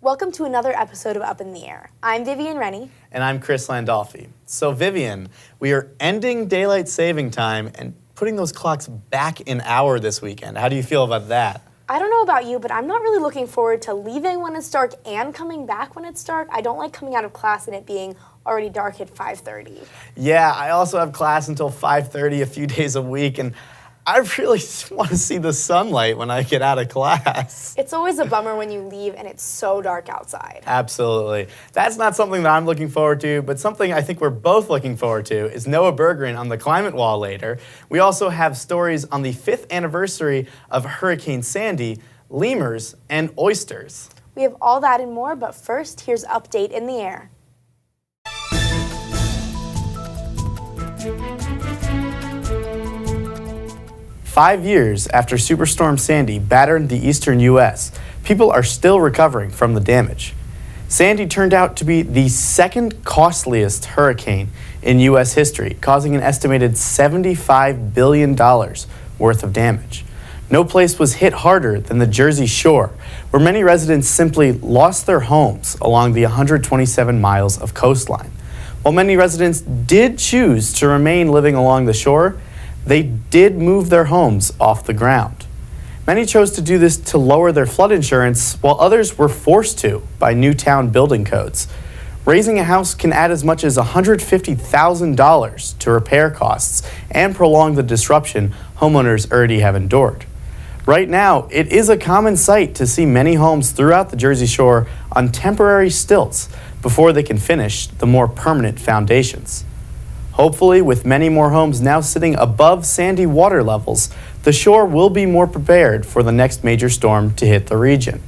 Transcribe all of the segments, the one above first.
Welcome to another episode of Up in the Air. I'm Vivian Rennie. And I'm Chris Landolfi. So Vivian, we are ending daylight saving time and putting those clocks back an hour this weekend. How do you feel about that? I don't know about you, but I'm not really looking forward to leaving when it's dark and coming back when it's dark. I don't like coming out of class and it being already dark at 5:30. Yeah, I also have class until 5:30 a few days a week, and I really want to see the sunlight when I get out of class. It's always a bummer when you leave and it's so dark outside. Absolutely. That's not something that I'm looking forward to, but something I think we're both looking forward to is Noah Berggren on the climate wall later. We also have stories on the 5th anniversary of Hurricane Sandy, lemurs, and oysters. We have all that and more, but first, here's Update in the Air. Five years after Superstorm Sandy battered the eastern U.S., people are still recovering from the damage. Sandy turned out to be the second costliest hurricane in U.S. history, causing an estimated $75 billion worth of damage. No place was hit harder than the Jersey Shore, where many residents simply lost their homes along the 127 miles of coastline. While many residents did choose to remain living along the shore, they did move their homes off the ground. Many chose to do this to lower their flood insurance, while others were forced to by new town building codes. Raising a house can add as much as $150,000 to repair costs and prolong the disruption homeowners already have endured. Right now, it is a common sight to see many homes throughout the Jersey Shore on temporary stilts before they can finish the more permanent foundations. Hopefully, with many more homes now sitting above Sandy water levels, the shore will be more prepared for the next major storm to hit the region.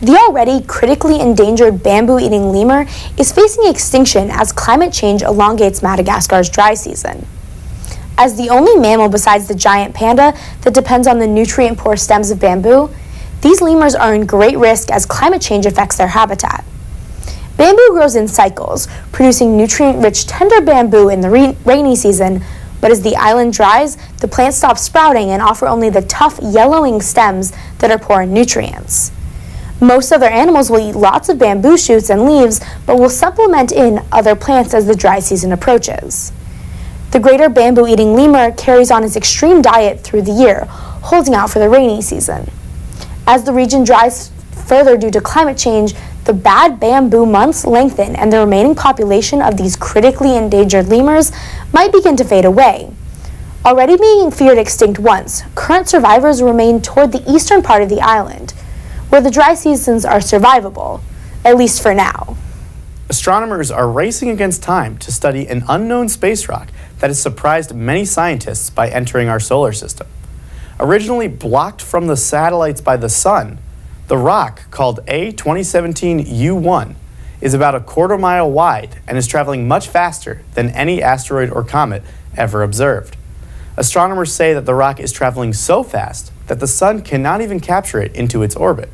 The already critically endangered bamboo-eating lemur is facing extinction as climate change elongates Madagascar's dry season. As the only mammal besides the giant panda that depends on the nutrient-poor stems of bamboo, these lemurs are in great risk as climate change affects their habitat. Bamboo grows in cycles, producing nutrient-rich tender bamboo in the rainy season, but as the island dries, the plants stop sprouting and offer only the tough, yellowing stems that are poor in nutrients. Most other animals will eat lots of bamboo shoots and leaves, but will supplement in other plants as the dry season approaches. The greater bamboo-eating lemur carries on its extreme diet through the year, holding out for the rainy season. As the region dries further due to climate change, the bad bamboo months lengthen and the remaining population of these critically endangered lemurs might begin to fade away. Already being feared extinct once, current survivors remain toward the eastern part of the island, where the dry seasons are survivable, at least for now. Astronomers are racing against time to study an unknown space rock that has surprised many scientists by entering our solar system. Originally blocked from the satellites by the sun, the rock, called A2017U1, is about a quarter-mile wide and is traveling much faster than any asteroid or comet ever observed. Astronomers say that the rock is traveling so fast that the sun cannot even capture it into its orbit.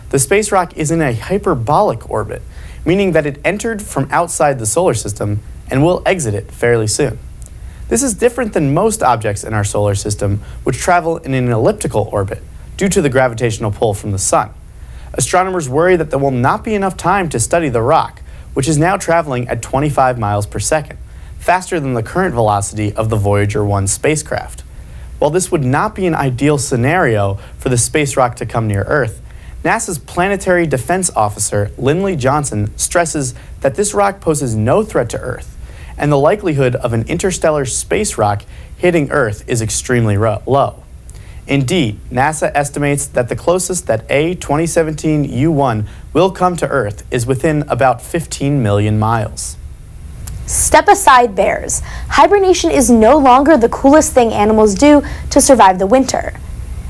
The space rock is in a hyperbolic orbit, meaning that it entered from outside the solar system and will exit it fairly soon. This is different than most objects in our solar system, which travel in an elliptical orbit due to the gravitational pull from the sun. Astronomers worry that there will not be enough time to study the rock, which is now traveling at 25 miles per second, faster than the current velocity of the Voyager 1 spacecraft. While this would not be an ideal scenario for the space rock to come near Earth, NASA's Planetary Defense Officer, Lindley Johnson, stresses that this rock poses no threat to Earth, and the likelihood of an interstellar space rock hitting Earth is extremely low. Indeed, NASA estimates that the closest that A2017U1 will come to Earth is within about 15 million miles. Step aside, bears. Hibernation is no longer the coolest thing animals do to survive the winter.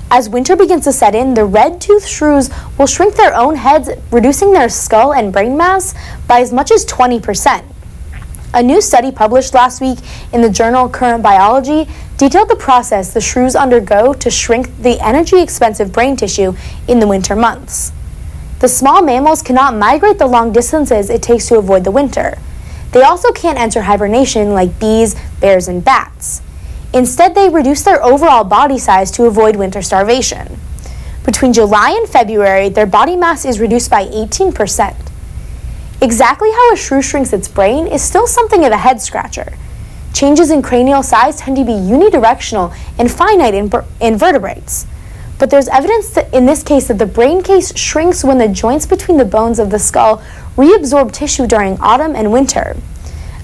As winter begins to set in, the red-toothed shrews will shrink their own heads, reducing their skull and brain mass by as much as 20%. A new study published last week in the journal Current Biology detailed the process the shrews undergo to shrink the energy-expensive brain tissue in the winter months. The small mammals cannot migrate the long distances it takes to avoid the winter. They also can't enter hibernation like bees, bears, and bats. Instead, they reduce their overall body size to avoid winter starvation. Between July and February, their body mass is reduced by 18%. Exactly how a shrew shrinks its brain is still something of a head-scratcher. Changes in cranial size tend to be unidirectional and finite in vertebrates. But there's evidence that in this case that the brain case shrinks when the joints between the bones of the skull reabsorb tissue during autumn and winter.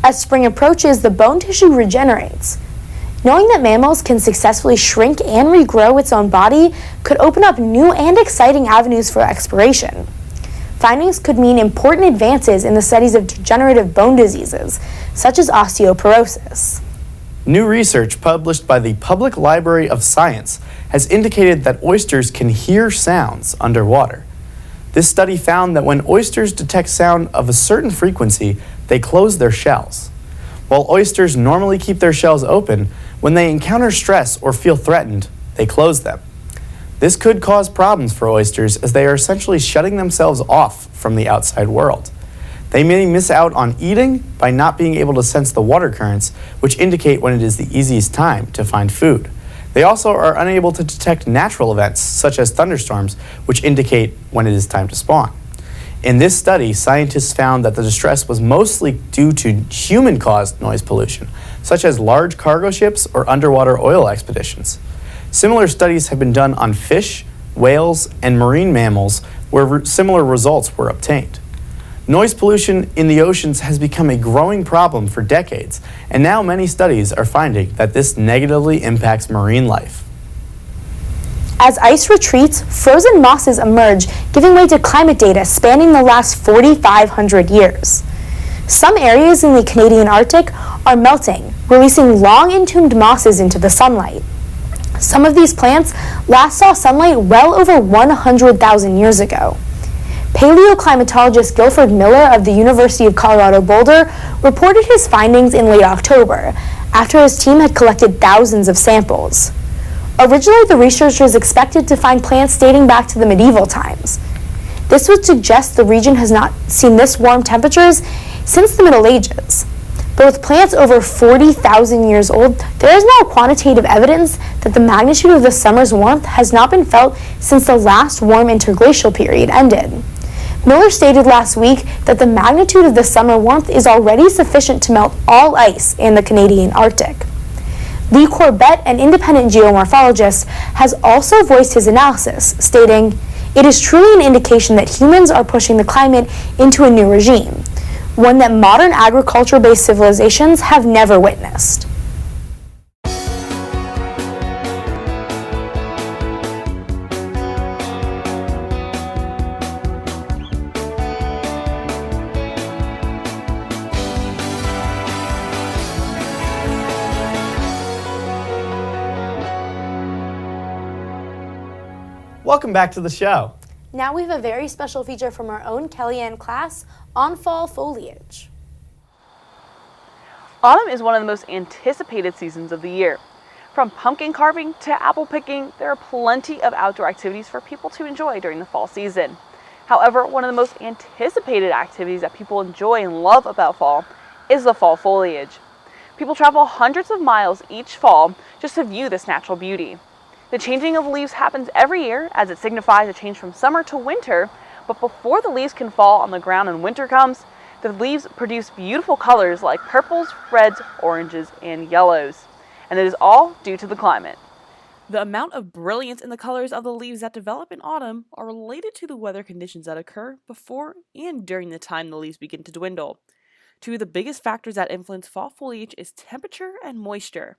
As spring approaches, the bone tissue regenerates. Knowing that mammals can successfully shrink and regrow its own body could open up new and exciting avenues for exploration. Findings could mean important advances in the studies of degenerative bone diseases, such as osteoporosis. New research published by the Public Library of Science has indicated that oysters can hear sounds underwater. This study found that when oysters detect sound of a certain frequency, they close their shells. While oysters normally keep their shells open, when they encounter stress or feel threatened, they close them. This could cause problems for oysters as they are essentially shutting themselves off from the outside world. They may miss out on eating by not being able to sense the water currents, which indicate when it is the easiest time to find food. They also are unable to detect natural events, such as thunderstorms, which indicate when it is time to spawn. In this study, scientists found that the distress was mostly due to human-caused noise pollution, such as large cargo ships or underwater oil expeditions. Similar studies have been done on fish, whales, and marine mammals where similar results were obtained. Noise pollution in the oceans has become a growing problem for decades, and now many studies are finding that this negatively impacts marine life. As ice retreats, frozen mosses emerge, giving way to climate data spanning the last 4,500 years. Some areas in the Canadian Arctic are melting, releasing long entombed mosses into the sunlight. Some of these plants last saw sunlight well over 100,000 years ago. Paleoclimatologist Guilford Miller of the University of Colorado Boulder reported his findings in late October, after his team had collected thousands of samples. Originally, the researchers expected to find plants dating back to the medieval times. This would suggest the region has not seen this warm temperatures since the Middle Ages. But with plants over 40,000 years old, there is now quantitative evidence that the magnitude of the summer's warmth has not been felt since the last warm interglacial period ended. Miller stated last week that the magnitude of the summer warmth is already sufficient to melt all ice in the Canadian Arctic. Lee Corbett, an independent geomorphologist, has also voiced his analysis, stating, "It is truly an indication that humans are pushing the climate into a new regime, one that modern agriculture-based civilizations have never witnessed." Welcome back to the show. Now we have a very special feature from our own Kellyanne class on fall foliage. Autumn is one of the most anticipated seasons of the year. From pumpkin carving to apple picking, there are plenty of outdoor activities for people to enjoy during the fall season. However, one of the most anticipated activities that people enjoy and love about fall is the fall foliage. People travel hundreds of miles each fall just to view this natural beauty. The changing of leaves happens every year as it signifies a change from summer to winter, but before the leaves can fall on the ground and winter comes, the leaves produce beautiful colors like purples, reds, oranges, and yellows. And it is all due to the climate. The amount of brilliance in the colors of the leaves that develop in autumn are related to the weather conditions that occur before and during the time the leaves begin to dwindle. Two of the biggest factors that influence fall foliage is temperature and moisture.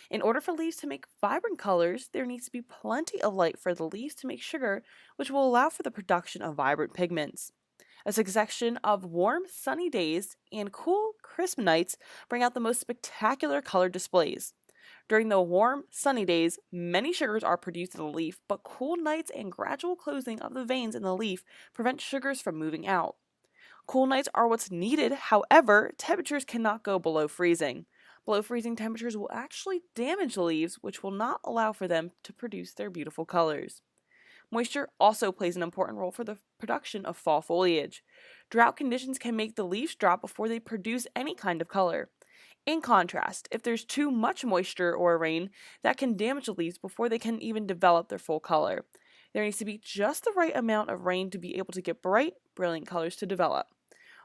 In order for leaves to make vibrant colors, there needs to be plenty of light for the leaves to make sugar, which will allow for the production of vibrant pigments. A succession of warm, sunny days and cool, crisp nights bring out the most spectacular color displays. During the warm, sunny days, many sugars are produced in the leaf, but cool nights and gradual closing of the veins in the leaf prevent sugars from moving out. Cool nights are what's needed, however, temperatures cannot go below freezing. Below freezing temperatures will actually damage the leaves, which will not allow for them to produce their beautiful colors. Moisture also plays an important role for the production of fall foliage. Drought conditions can make the leaves drop before they produce any kind of color. In contrast, if there's too much moisture or rain, that can damage the leaves before they can even develop their full color. There needs to be just the right amount of rain to be able to get bright, brilliant colors to develop.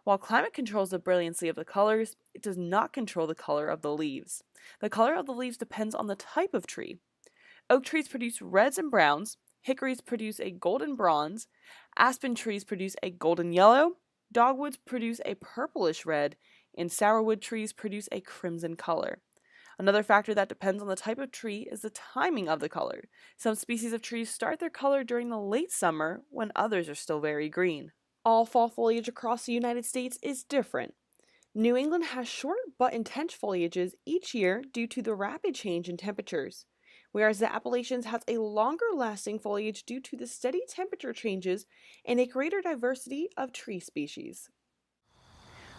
While climate controls the brilliancy of the colors, it does not control the color of the leaves. The color of the leaves depends on the type of tree. Oak trees produce reds and browns, hickories produce a golden bronze, aspen trees produce a golden yellow, dogwoods produce a purplish red, and sourwood trees produce a crimson color. Another factor that depends on the type of tree is the timing of the color. Some species of trees start their color during the late summer when others are still very green. All fall foliage across the United States is different. New England has short but intense foliages each year due to the rapid change in temperatures, whereas the Appalachians has a longer lasting foliage due to the steady temperature changes and a greater diversity of tree species.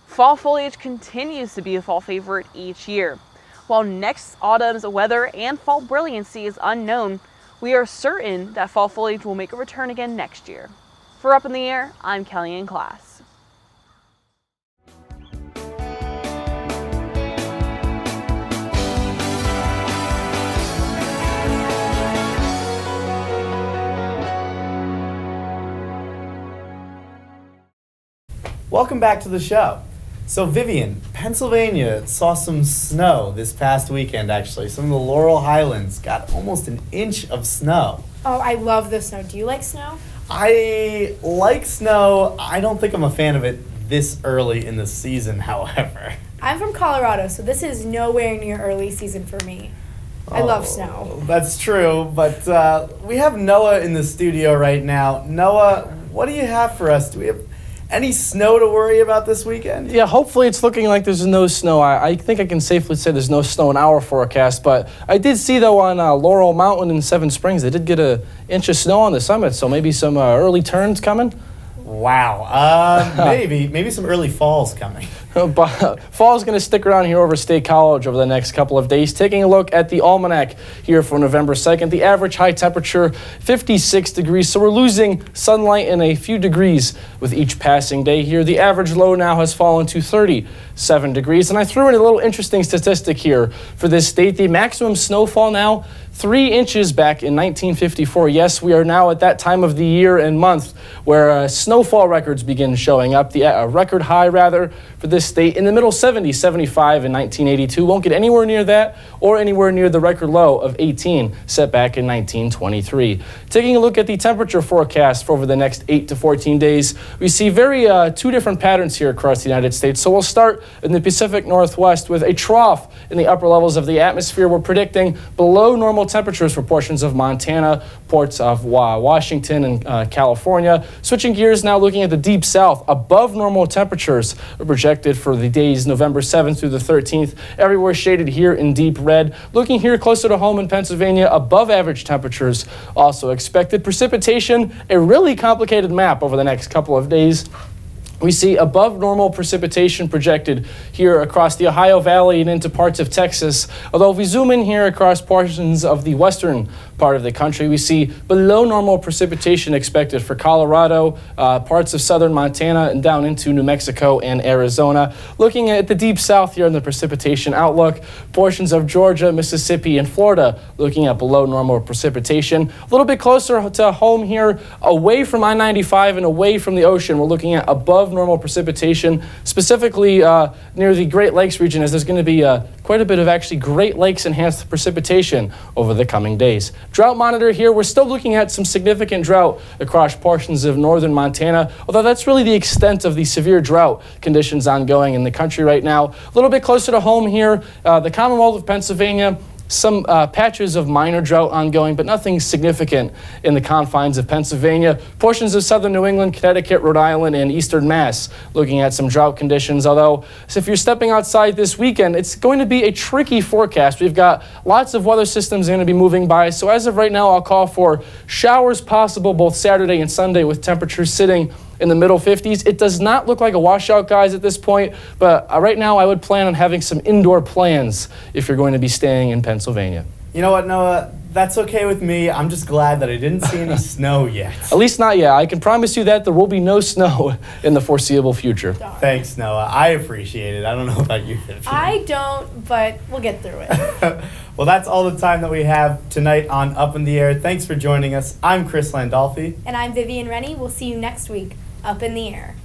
Fall foliage continues to be a fall favorite each year. While next autumn's weather and fall brilliancy is unknown, we are certain that fall foliage will make a return again next year. For Up in the Air, I'm Kellyanne Class. Welcome back to the show. So Vivian, Pennsylvania saw some snow this past weekend actually. Some of the Laurel Highlands got almost an inch of snow. Oh, I love the snow. Do you like snow? I like snow. I don't think I'm a fan of it this early in the season, however. I'm from Colorado, so this is nowhere near early season for me. I love snow. That's true, but we have Noah in the studio right now. Noah, what do you have for us? Do we have any snow to worry about this weekend? Yeah, hopefully it's looking like there's no snow. I think I can safely say there's no snow in our forecast, but I did see, though, on Laurel Mountain in Seven Springs, they did get an inch of snow on the summit, so maybe some early turns coming. Wow. Maybe some early falls coming. But fall's going to stick around here over State College over the next couple of days. Taking a look at the almanac here for November 2nd, the average high temperature 56 degrees, so we're losing sunlight in a few degrees with each passing day here. The average low now has fallen to 37 degrees, and I threw in a little interesting statistic here for this state. The maximum snowfall now 3 inches back in 1954. Yes, we are now at that time of the year and month where snowfall records begin showing up. The record high, rather, for this state in the middle 70s, 75 in 1982. Won't get anywhere near that or anywhere near the record low of 18 set back in 1923. Taking a look at the temperature forecast for over the next 8 to 14 days, we see two different patterns here across the United States. So we'll start in the Pacific Northwest with a trough in the upper levels of the atmosphere. We're predicting below normal temperatures for portions of Montana, parts of Washington and California. Switching gears now, looking at the deep south, above normal temperatures are projected for the days November 7th through the 13th. Everywhere shaded here in deep red. Looking here closer to home in Pennsylvania, above average temperatures also expected. Precipitation, a really complicated map over the next couple of days. We see above normal precipitation projected here across the Ohio Valley and into parts of Texas. Although if we zoom in here across portions of the western part of the country, we see below normal precipitation expected for Colorado, parts of southern Montana, and down into New Mexico and Arizona. Looking at the deep south here in the precipitation outlook, portions of Georgia, Mississippi, and Florida looking at below normal precipitation. A little bit closer to home here, away from I-95 and away from the ocean, we're looking at above normal precipitation, specifically near the Great Lakes region, as there's going to be quite a bit of actually Great Lakes enhanced precipitation over the coming days. Drought monitor here, we're still looking at some significant drought across portions of northern Montana, although that's really the extent of the severe drought conditions ongoing in the country right now. A little bit closer to home here, the Commonwealth of Pennsylvania, some patches of minor drought ongoing, but nothing significant in the confines of Pennsylvania. Portions of southern New England, Connecticut, Rhode Island, and eastern Mass looking at some drought conditions. Although, if you're stepping outside this weekend, it's going to be a tricky forecast. We've got lots of weather systems going to be moving by. So as of right now, I'll call for showers possible both Saturday and Sunday with temperatures sitting in the middle 50s. It does not look like a washout, guys, at this point, but right now I would plan on having some indoor plans if you're going to be staying in Pennsylvania. You know what, Noah? That's okay with me. I'm just glad that I didn't see any snow yet. At least not yet. I can promise you that there will be no snow in the foreseeable future. Thanks, Noah. I appreciate it. I don't know about you, Vivian. I don't, but we'll get through it. Well, that's all the time that we have tonight on Up in the Air. Thanks for joining us. I'm Chris Landolfi. And I'm Vivian Rennie. We'll see you next week, Up in the Air.